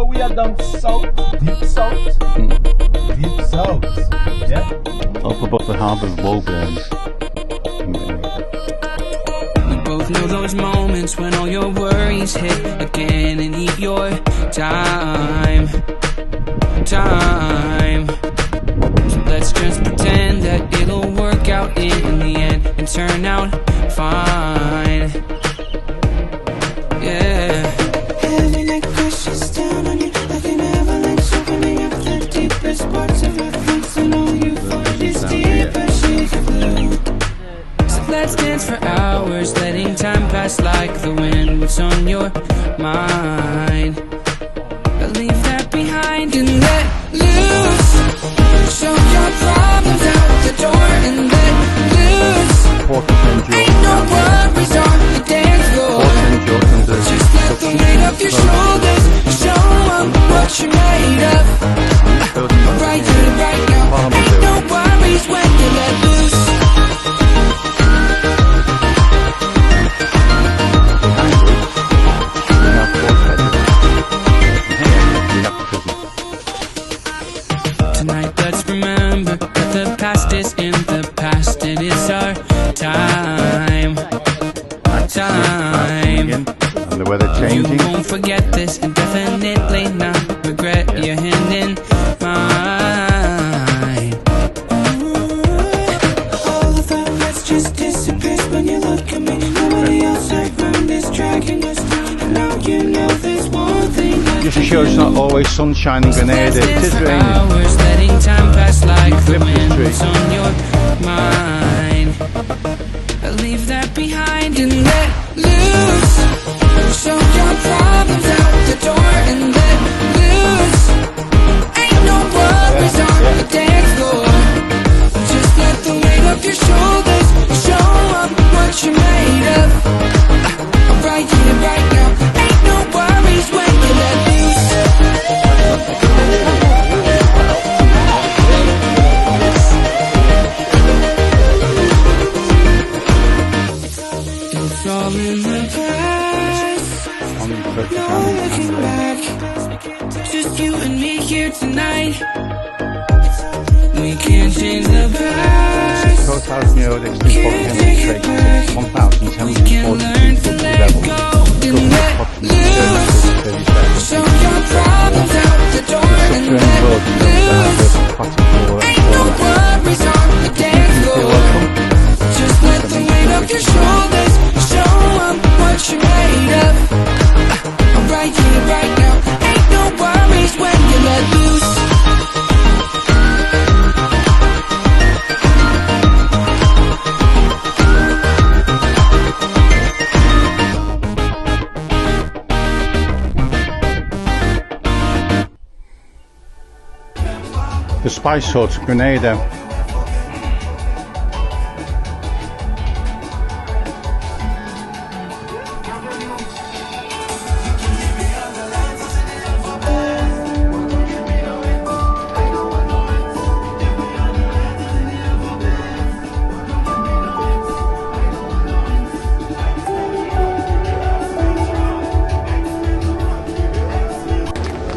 So we are down south, deep south, deep south, yeah? Up above the harbour of Woburn. We both know those moments when all your worries hit again and eat your time. So let's just pretend that it'll work out in the end and turn out fine. Yeah. Every night crashes down on you like an avalanche, opening up the deepest parts of your thoughts, and all you find is deeper shades of blue. So let's dance for hours, letting time pass like the wind. What's on your mind? But leave that behind and let loose. Show your problems out the door and let loose. Ain't no worries on the dance floor. Just let the weight of your shoulders show them what you're made of. Right here, right now. Ain't no worries when you let loose. Tonight let's remember that the past is in the past. It is our time. Our time. And the weather changing. You won't forget this and definitely not regret your hand in mine. All of that let's just disappears when you look at me. Nobody else around is dragging us down, and now you know there's one thing I Just to show it's not always sunshine in Grenada. It is raining. Hours, letting time pass like the wind. What's on your mind? Leave that behind and let loose. Show your problems out the door and let loose. Ain't no worries on the dance floor. Just let the weight of your shoulders show them what you're made of. Right here, right now. Ain't no worries when you let loose. It's all in the past. No looking back. Just you and me here tonight. We can't change the past. Courthouse near the Can't take it back. We can learn to let go and let loose. Show your problems out the door and let loose. Ain't no worries on the dance floor. Just let the weight of your shoulders show them what you're made of. Right here, right now. Ain't no worries when you let loose. The Spice Hut, Grenada.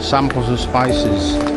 Samples of spices.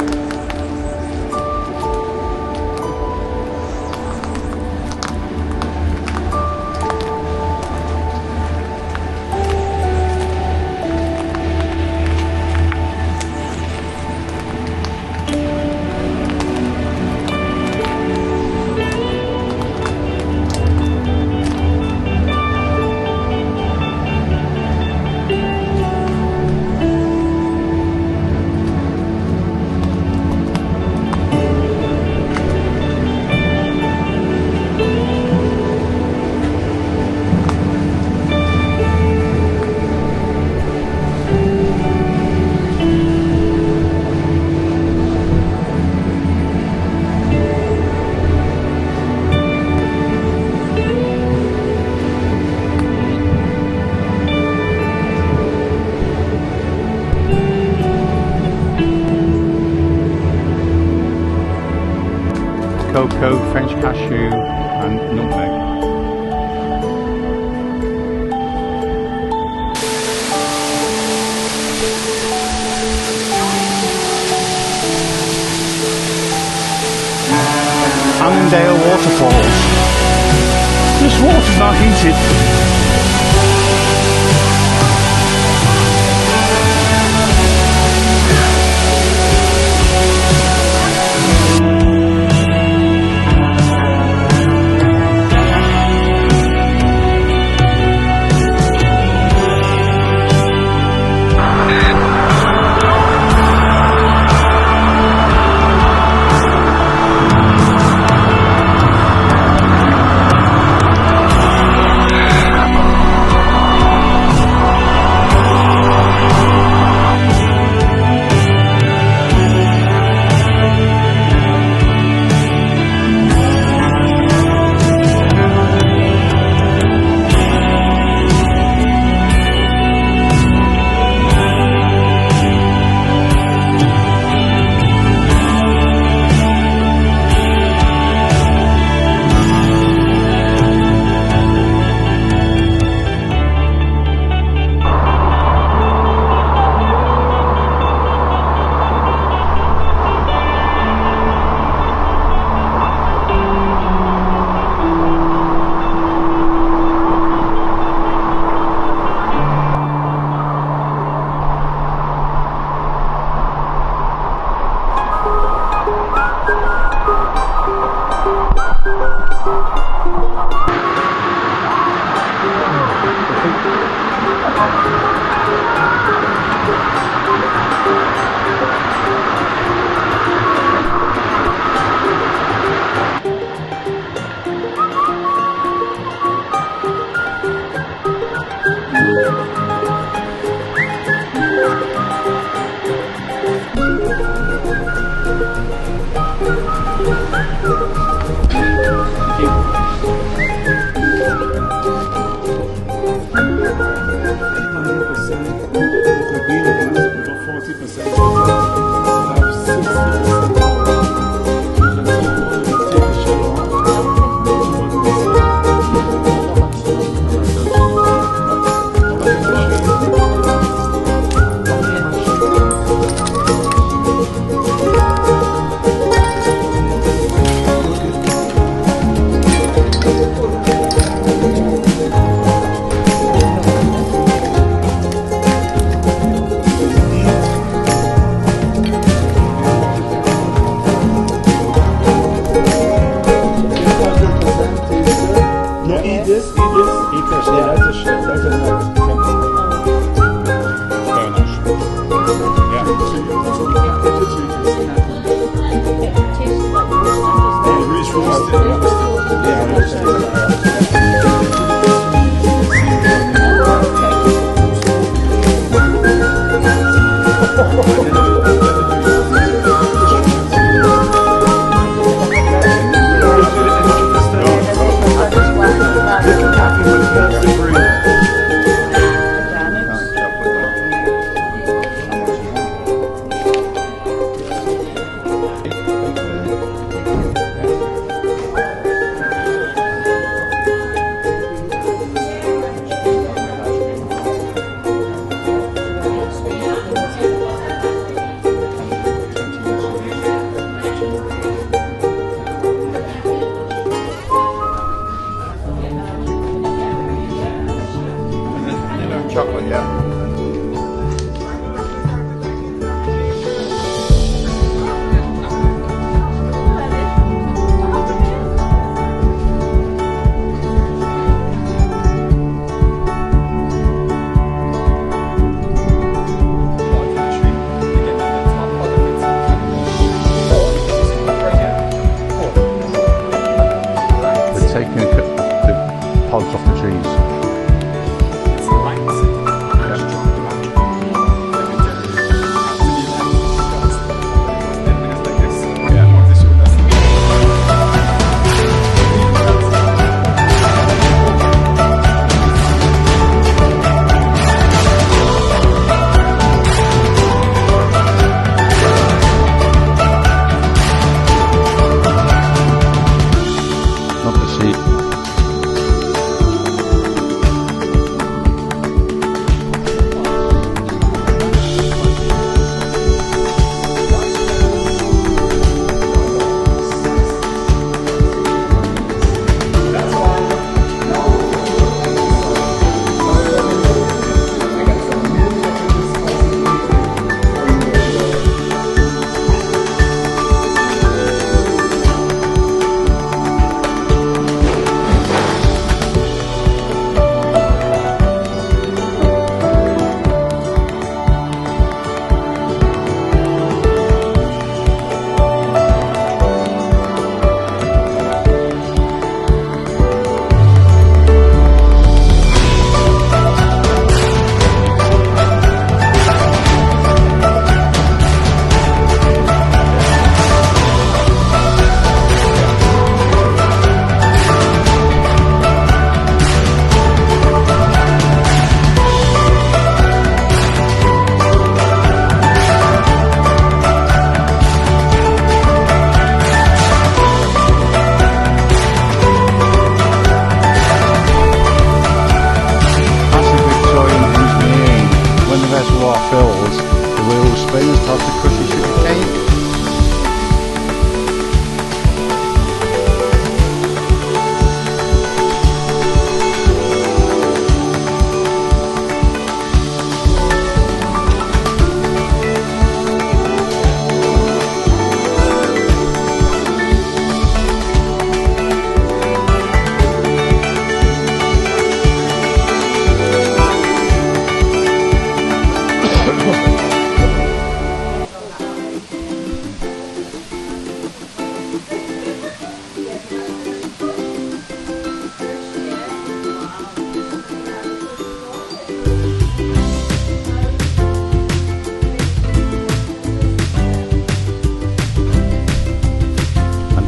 Cocoa, French cashew and nutmeg. Cannondale waterfalls. This water's not heated. spring and start to crush your sugar cane.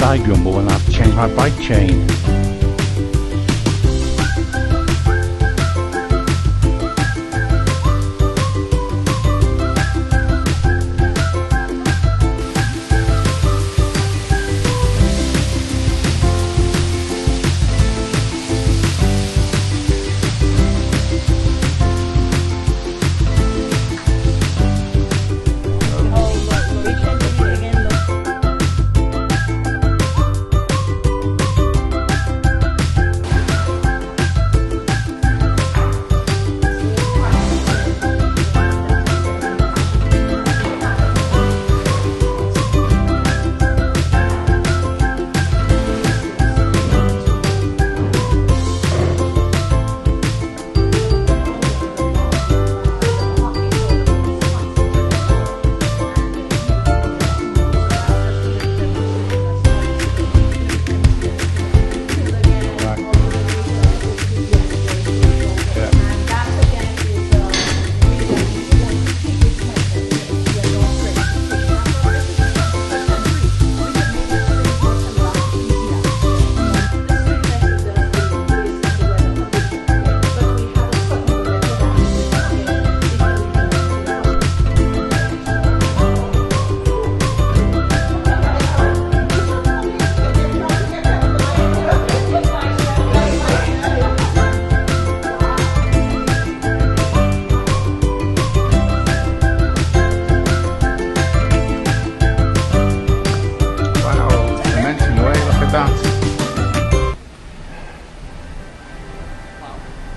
I grumble when I have to change my bike chain.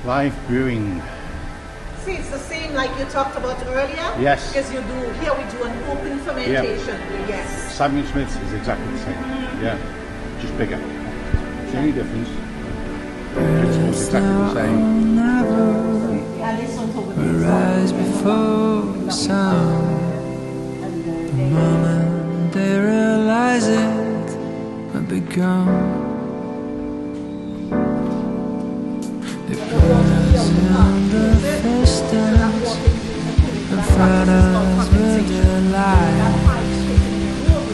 Live brewing. See, it's the same like you talked about earlier. Yes. Because you do here we do an open fermentation. Yes. Samuel Smith's is exactly the same. Yeah, just bigger. The only difference. Principle's exactly the same. And this one's over there. Rise before the sound. The moment they realize it will be gone. They put us in the distance and fight us with their lies.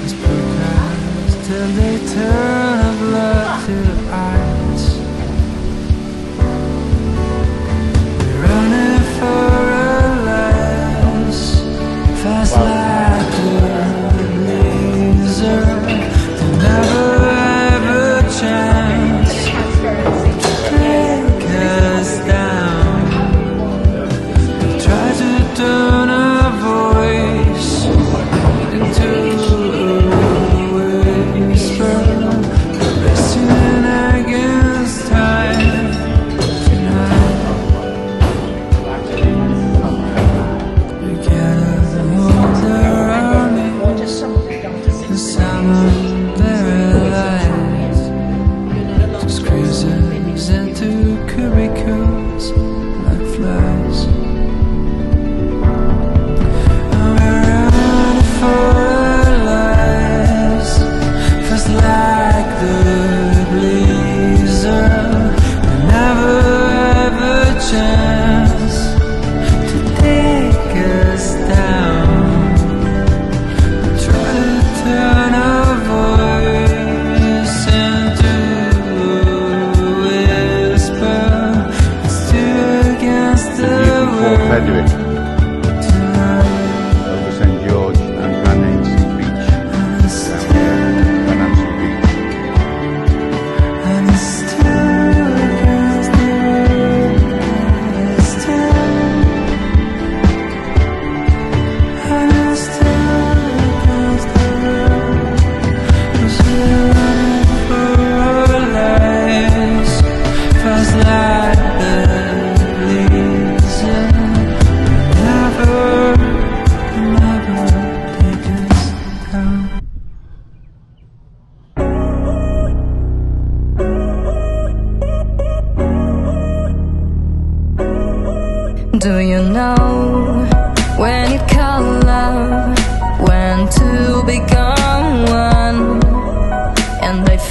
As broadcast till they turn a blood to ice. We're running for our lives, fast like a laser. They never have a chance to break us down. They try to turn our voice into a whisper.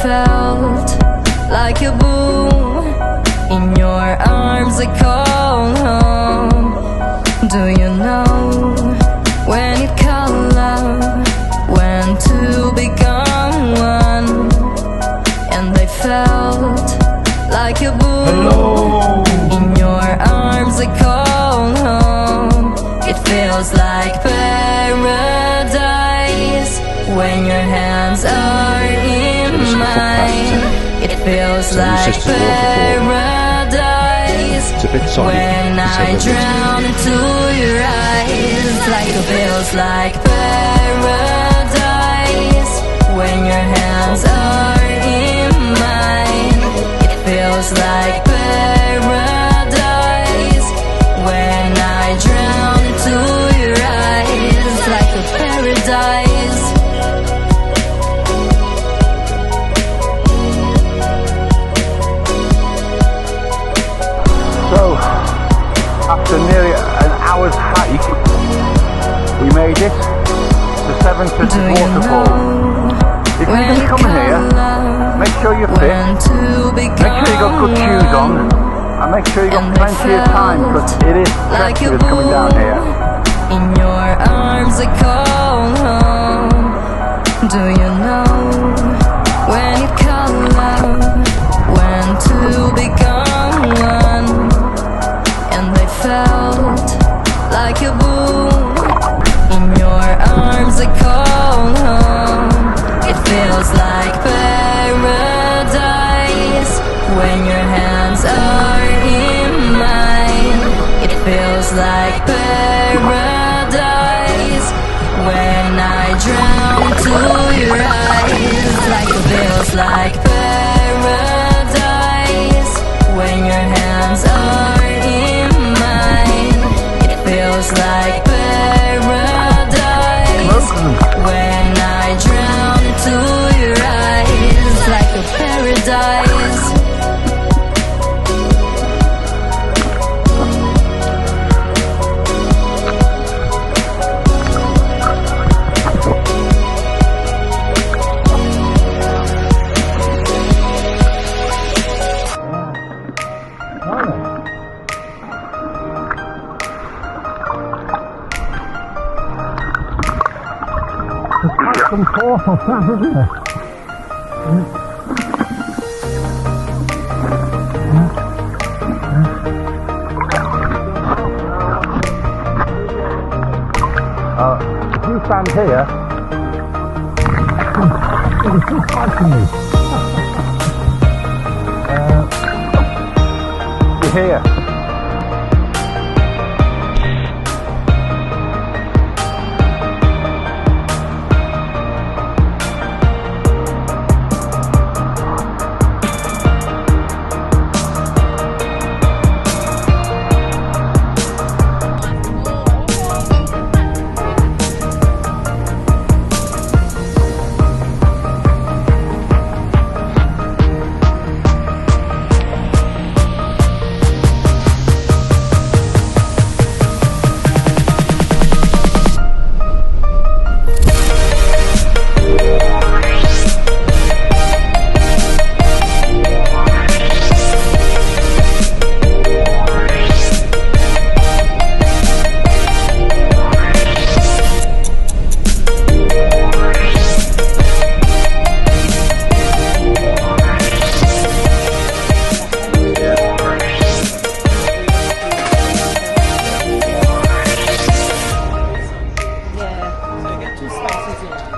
felt like a boom. In your arms I call home. Do you know when you call love, when two become one? And I felt like a boom. In your arms I call home. It feels like paradise when your hands are in mine. It feels like paradise when I drown into your eyes. Like it feels like paradise when your hands are in mine. It feels like paradise when I drown into your eyes. Like a paradise. So, after nearly an hour's hike, we made it to 750 waterfall. If you're going to come here, make sure you're fit, make sure you got good shoes on, and make sure you got plenty of time, because it is treacherous coming down here. In your arms I call home. Do you know when you call love, when two become one? And I felt like a boom. In your arms I call home. It feels like paradise when your hands are in mine. It feels like paradise when I drown to your eyes. Like it feels like paradise when your hands are in mine. It feels like paradise when I drown to your eyes. Like a paradise. Some awful crap, isn't there? If you stand here, It's too hard for me. you're here. Yeah, so you get two spices in.